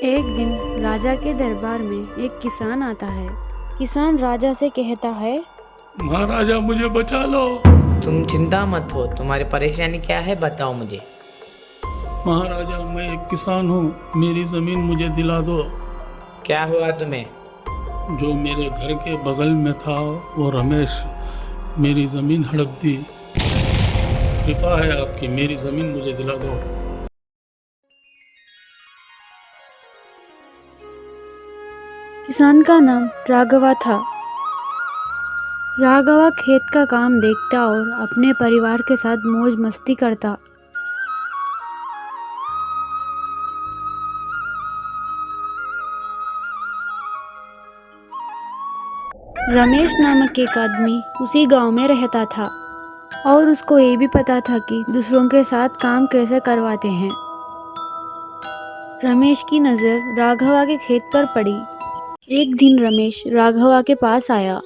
एक दिन राजा के दरबार में एक किसान आता है। किसान राजा से कहता है, महाराजा मुझे बचा लो। तुम चिंता मत हो, तुम्हारी परेशानी क्या है बताओ मुझे। महाराजा मैं एक किसान हूँ, मेरी ज़मीन मुझे दिला दो। क्या हुआ तुम्हें? जो मेरे घर के बगल में था वो रमेश मेरी ज़मीन हड़प दी। कृपा है आपकी, मेरी ज़मीन मुझे दिला दो। किसान का नाम राघवा था। राघवा खेत का काम देखता और अपने परिवार के साथ मौज मस्ती करता। रमेश नामक एक आदमी उसी गांव में रहता था और उसको ये भी पता था कि दूसरों के साथ काम कैसे करवाते हैं। रमेश की नज़र राघवा के खेत पर पड़ी। एक दिन रमेश राघवा के पास आया।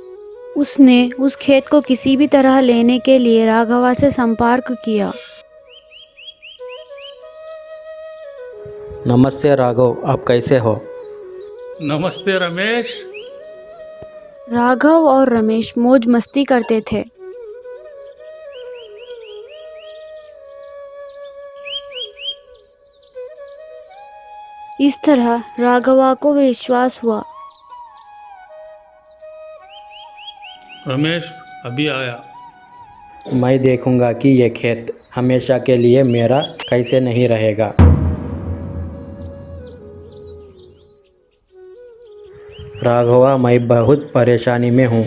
उसने उस खेत को किसी भी तरह लेने के लिए राघवा से संपर्क किया। नमस्ते राघव, आप कैसे हो? नमस्ते रमेश। राघव और रमेश मौज मस्ती करते थे। इस तरह राघवा को विश्वास हुआ। रमेश अभी आया। मैं देखूंगा कि ये खेत हमेशा के लिए मेरा कैसे नहीं रहेगा। राघवा, मैं बहुत परेशानी में हूँ।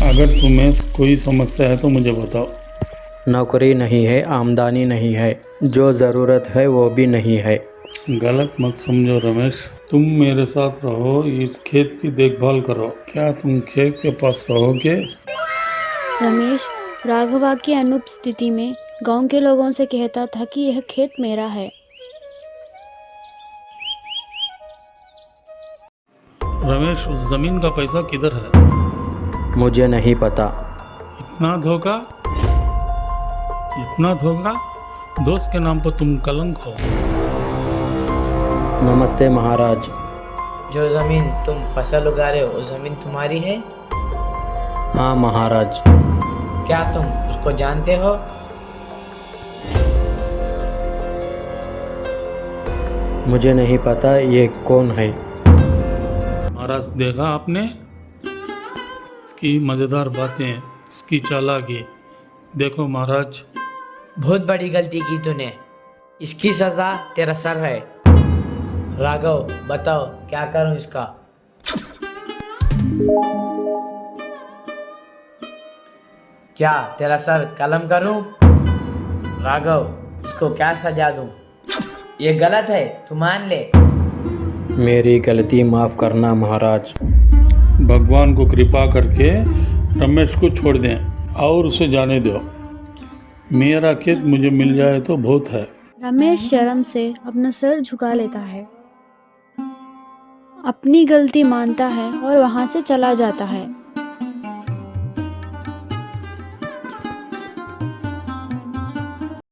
अगर तुम्हें कोई समस्या है तो मुझे बताओ। नौकरी नहीं है, आमदनी नहीं है, जो ज़रूरत है वो भी नहीं है। गलत मत समझो रमेश, तुम मेरे साथ रहो, इस खेत की देखभाल करो। क्या तुम खेत के पास रहोगे? रमेश राघवा की अनुपस्थिति में गांव के लोगों से कहता था कि यह खेत मेरा है। रमेश उस जमीन का पैसा किधर है? मुझे नहीं पता। इतना धोखा, इतना धोखा, दोस्त के नाम पर तुम कलंक हो। नमस्ते महाराज। जो जमीन तुम फसल उगा रहे हो वो जमीन तुम्हारी है? हाँ महाराज। क्या तुम उसको जानते हो? मुझे नहीं पता ये कौन है। महाराज देखा आपने इसकी मज़ेदार बातें, इसकी चालाकी। देखो महाराज, बहुत बड़ी गलती की तूने, इसकी सजा तेरा सर है। राघव बताओ क्या करूं इसका? क्या तेरा सर कलम करूं? राघव इसको क्या सजा दूं? ये गलत है, तू मान ले। मेरी गलती माफ़ करना महाराज। भगवान को कृपा करके रमेश को छोड़ दें और उसे जाने दो। मेरा खेत मुझे मिल जाए तो बहुत है। रमेश शर्म से अपना सर झुका लेता है, अपनी गलती मानता है और वहां से चला जाता है।